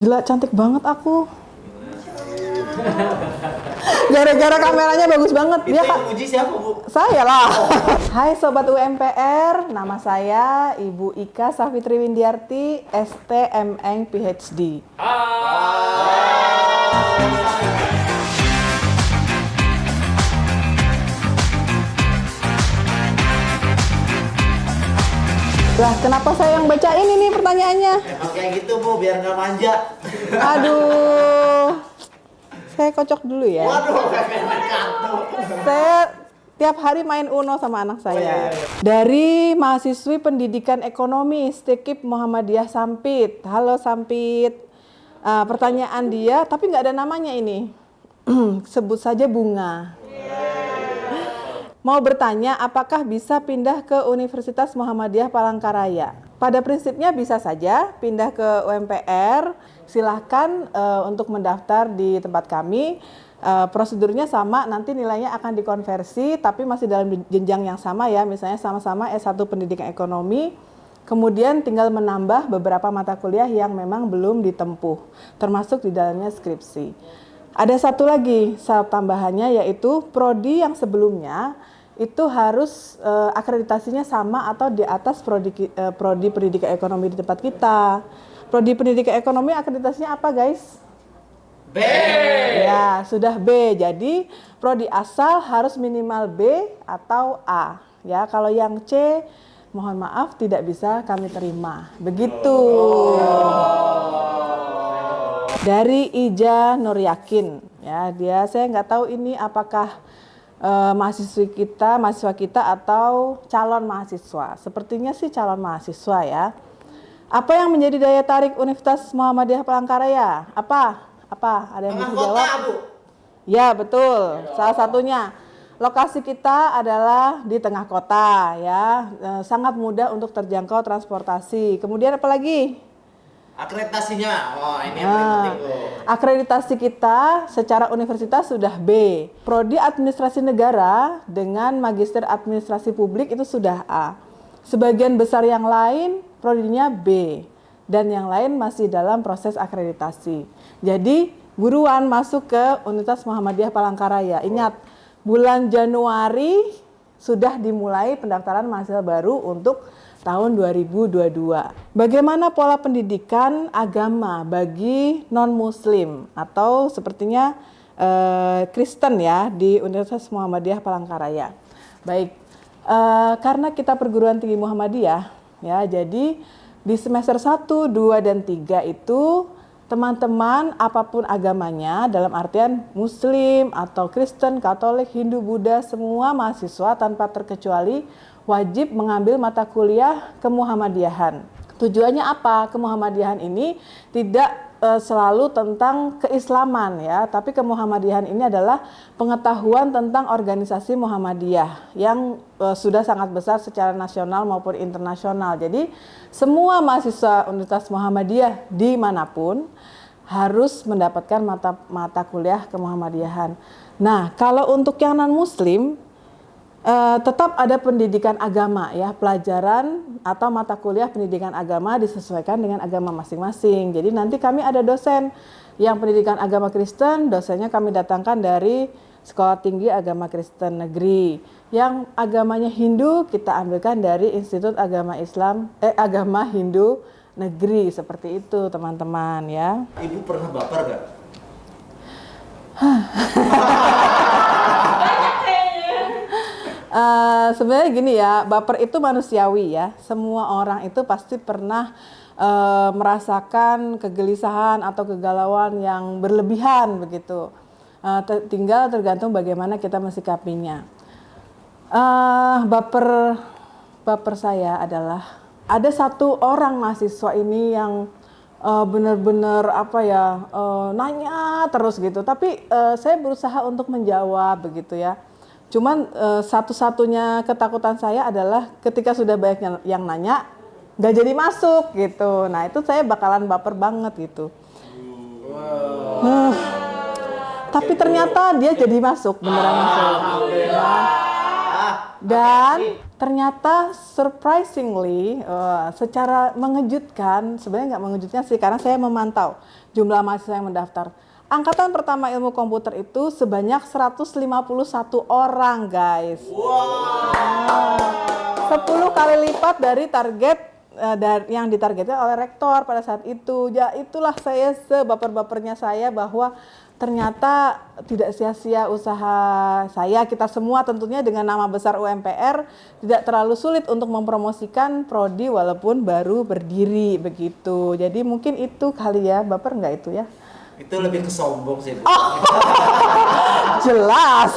Gila, cantik banget aku. Gara-gara kameranya bagus banget. Itu Dia yang puji siapa, Bu? saya lah. Hai Sobat UMPR, nama saya Ibu Ika Safitri Windiarti, STMN PhD. Lah, kenapa saya yang bacain ini pertanyaannya? Emang kayak gitu, Bu, biar nggak manja. Aduh, saya kocok dulu ya. Waduh, kayak kartu. Saya tiap hari main Uno sama anak saya. Oh, iya. Dari mahasiswi pendidikan ekonomi Stikip Muhammadiyah Sampit. Halo Sampit. Pertanyaan dia, tapi nggak ada namanya ini. Sebut saja Bunga. Mau bertanya, apakah bisa pindah ke Universitas Muhammadiyah Palangkaraya? Pada prinsipnya bisa saja pindah ke UMPR. Silahkan untuk mendaftar di tempat kami. Prosedurnya sama, nanti nilainya akan dikonversi, tapi masih dalam jenjang yang sama ya. Misalnya sama-sama S1 Pendidikan Ekonomi, kemudian tinggal menambah beberapa mata kuliah yang memang belum ditempuh, termasuk di dalamnya skripsi. Ada satu lagi syarat tambahannya, yaitu prodi yang sebelumnya itu harus akreditasinya sama atau di atas prodi pendidikan ekonomi di tempat kita. Prodi pendidikan ekonomi akreditasinya apa, guys? B. Ya, sudah B. Jadi prodi asal harus minimal B atau A. Ya, kalau yang C, mohon maaf tidak bisa kami terima. Begitu. Dari Ija Nuryakin, ya, saya nggak tahu ini apakah mahasiswa kita atau calon mahasiswa. Sepertinya sih calon mahasiswa ya. Apa yang menjadi daya tarik Universitas Muhammadiyah Palangkaraya? Apa? Ada yang bisa jawab? Bu. Ya, betul. Salah satunya. Lokasi kita adalah di tengah kota ya. Sangat mudah untuk terjangkau transportasi. Kemudian apa lagi? Akreditasinya. Oh, ini yang paling penting, Bu. Akreditasi kita secara universitas sudah B. Prodi Administrasi Negara dengan Magister Administrasi Publik itu sudah A. Sebagian besar yang lain prodinya B. Dan yang lain masih dalam proses akreditasi. Jadi buruan masuk ke Universitas Muhammadiyah Palangkaraya. Ingat, bulan Januari sudah dimulai pendaftaran mahasiswa baru untuk tahun 2022. Bagaimana pola pendidikan agama bagi non-muslim atau sepertinya Kristen ya di Universitas Muhammadiyah Palangkaraya. Baik, karena kita perguruan tinggi Muhammadiyah ya, jadi di semester 1, 2, dan 3 itu teman-teman apapun agamanya, dalam artian Muslim atau Kristen, Katolik, Hindu, Buddha, semua mahasiswa tanpa terkecuali wajib mengambil mata kuliah kemuhammadiyahan. Tujuannya apa? Kemuhammadiyahan ini tidak selalu tentang keislaman ya, tapi kemuhammadiyahan ini adalah pengetahuan tentang organisasi Muhammadiyah yang sudah sangat besar secara nasional maupun internasional. Jadi semua mahasiswa Universitas Muhammadiyah dimanapun harus mendapatkan mata kuliah kemuhammadiyahan. Nah, kalau untuk yang non-muslim tetap ada pendidikan agama ya, pelajaran atau mata kuliah pendidikan agama disesuaikan dengan agama masing-masing. Jadi nanti kami ada dosen yang pendidikan agama Kristen, dosennya kami datangkan dari Sekolah Tinggi Agama Kristen Negeri. Yang agamanya Hindu kita ambilkan dari Institut Agama Hindu Negeri, seperti itu teman-teman ya. Ibu pernah baper gak? Sebenarnya gini ya, baper itu manusiawi ya. Semua orang itu pasti pernah merasakan kegelisahan atau kegalauan yang berlebihan begitu. Tinggal tergantung bagaimana kita mensikapinya. Baper saya adalah ada satu orang mahasiswa ini yang benar-benar nanya terus gitu. Tapi saya berusaha untuk menjawab begitu ya. Cuman satu-satunya ketakutan saya adalah ketika sudah banyak yang nanya, nggak jadi masuk gitu. Nah itu saya bakalan baper banget gitu. Tapi ternyata dia jadi masuk, beneran masuk. Dan ternyata surprisingly, secara mengejutkan, sebenarnya nggak mengejutkan sih, karena saya memantau. jumlah mahasiswa yang mendaftar. Angkatan pertama ilmu komputer itu sebanyak 151 orang, guys. Wow. 10 kali lipat dari target yang ditargetkan oleh rektor pada saat itu. Ya itulah saya sebaper-bapernya saya bahwa ternyata tidak sia-sia usaha saya, kita semua tentunya dengan nama besar UMPR tidak terlalu sulit untuk mempromosikan prodi walaupun baru berdiri begitu. Jadi mungkin itu kali ya, baper nggak itu ya? Itu lebih ke sombong sih. Oh, jelas.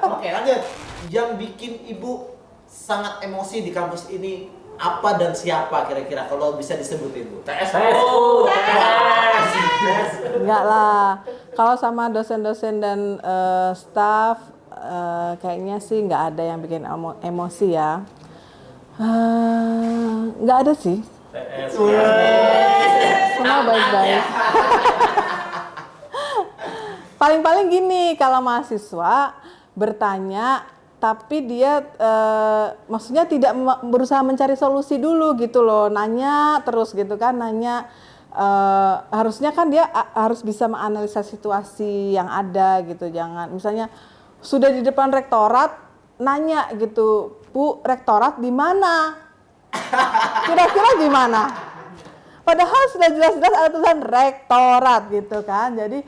Oke, lanjut. Yang bikin ibu sangat emosi di kampus ini apa dan siapa kira-kira kalau bisa disebutin Bu? TSU. Enggak lah. Kalau sama dosen-dosen dan staf kayaknya sih nggak ada yang bikin emosi ya. Nggak ada sih. TSU. Semua baik-baik. Paling-paling gini, kalau mahasiswa bertanya tapi dia maksudnya tidak berusaha mencari solusi dulu gitu loh, nanya terus gitu kan, nanya harusnya kan dia harus bisa menganalisa situasi yang ada gitu, jangan misalnya sudah di depan rektorat nanya gitu, Bu, rektorat di mana? Kira-kira gimana? Padahal sudah jelas-jelas ada tulisan rektorat gitu kan, jadi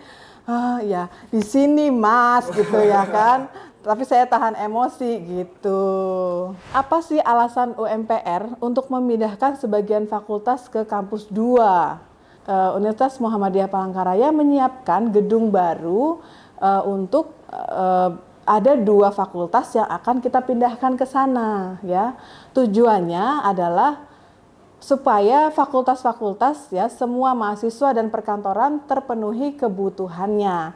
ya di sini Mas gitu ya kan. Tapi saya tahan emosi gitu. Apa sih alasan UMPR untuk memindahkan sebagian fakultas ke kampus 2? Universitas Muhammadiyah Palangkaraya menyiapkan gedung baru untuk ada 2 fakultas yang akan kita pindahkan ke sana ya. Tujuannya adalah supaya fakultas-fakultas ya semua mahasiswa dan perkantoran terpenuhi kebutuhannya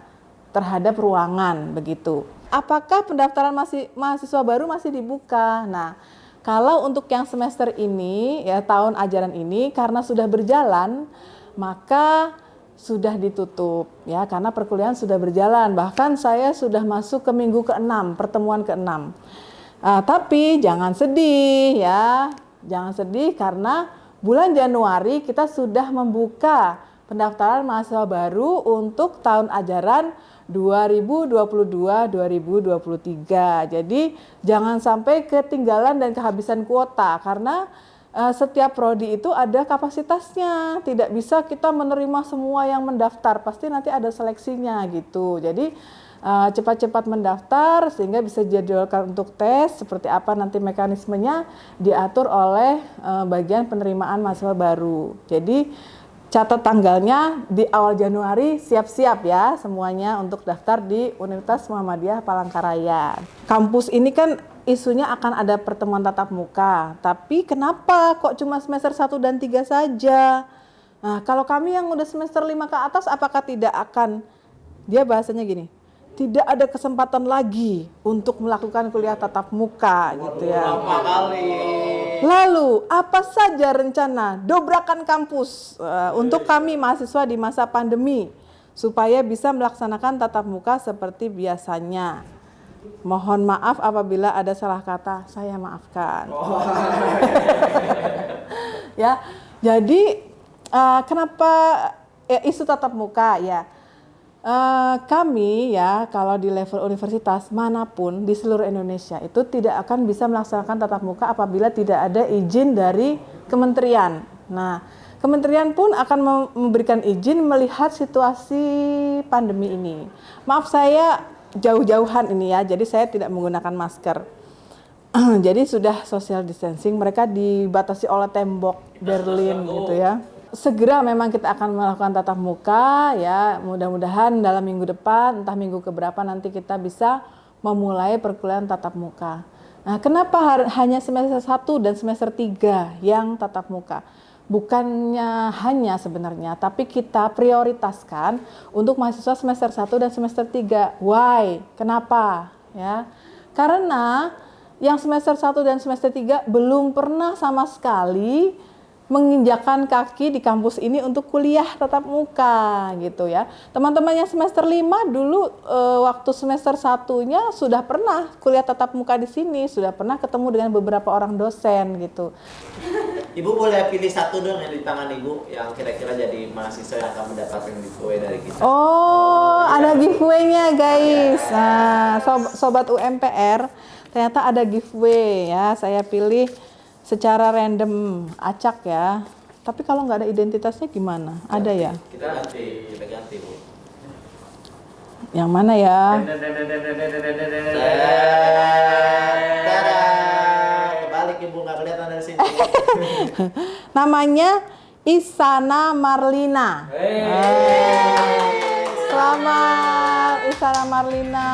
terhadap ruangan begitu. Apakah pendaftaran mahasiswa baru masih dibuka? Nah, kalau untuk yang semester ini ya tahun ajaran ini karena sudah berjalan maka sudah ditutup ya karena perkuliahan sudah berjalan. Bahkan saya sudah masuk ke minggu ke-6, pertemuan ke-6. Tapi jangan sedih ya. Jangan sedih karena bulan Januari kita sudah membuka pendaftaran mahasiswa baru untuk tahun ajaran 2022-2023. Jadi jangan sampai ketinggalan dan kehabisan kuota karena setiap prodi itu ada kapasitasnya. Tidak bisa kita menerima semua yang mendaftar, pasti nanti ada seleksinya gitu. Jadi cepat-cepat mendaftar sehingga bisa dijadwalkan untuk tes, seperti apa nanti mekanismenya diatur oleh bagian penerimaan mahasiswa baru. Jadi catat tanggalnya di awal Januari, siap-siap ya semuanya untuk daftar di Universitas Muhammadiyah Palangkaraya. Kampus ini kan isunya akan ada pertemuan tatap muka, tapi kenapa kok cuma semester 1 dan 3 saja? Nah, kalau kami yang udah semester 5 ke atas apakah tidak akan, dia bahasanya gini, tidak ada kesempatan lagi untuk melakukan kuliah tatap muka gitu ya. Berapa kali? Lalu, apa saja rencana dobrakan kampus untuk kami mahasiswa di masa pandemi supaya bisa melaksanakan tatap muka seperti biasanya? Mohon maaf apabila ada salah kata, saya maafkan. Ya, jadi kenapa isu tatap muka ya? Kami ya kalau di level universitas manapun di seluruh Indonesia itu tidak akan bisa melaksanakan tatap muka apabila tidak ada izin dari kementerian. Nah, kementerian pun akan memberikan izin melihat situasi pandemi ini. Maaf saya jauh-jauhan ini ya, jadi saya tidak menggunakan masker. Jadi sudah social distancing, mereka dibatasi oleh tembok Berlin gitu ya. Segera memang kita akan melakukan tatap muka ya, mudah-mudahan dalam minggu depan, entah minggu keberapa nanti kita bisa memulai perkuliahan tatap muka. Nah, kenapa hanya semester 1 dan semester 3 yang tatap muka? Bukannya hanya sebenarnya, tapi kita prioritaskan untuk mahasiswa semester 1 dan semester 3. Why? Kenapa? Ya. Karena yang semester 1 dan semester 3 belum pernah sama sekali menginjakkan kaki di kampus ini untuk kuliah tatap muka gitu ya. Teman-teman yang semester 5 dulu waktu semester 1-nya sudah pernah kuliah tatap muka di sini, sudah pernah ketemu dengan beberapa orang dosen gitu. Ibu boleh pilih satu dong yang di tangan Ibu yang kira-kira jadi mahasiswa yang akan mendapatkan giveaway dari kita. Oh, ada iya. giveaway-nya guys. Nah, sobat UMPR, ternyata ada giveaway ya. Saya pilih secara random acak ya. Tapi kalau nggak ada identitasnya gimana? Ada ya? Kita ganti Bu. Yang mana ya? Tada! Kebalik Ibu, nggak kelihatan dari sini. Namanya Isana Marlina. Selamat Isana Marlina.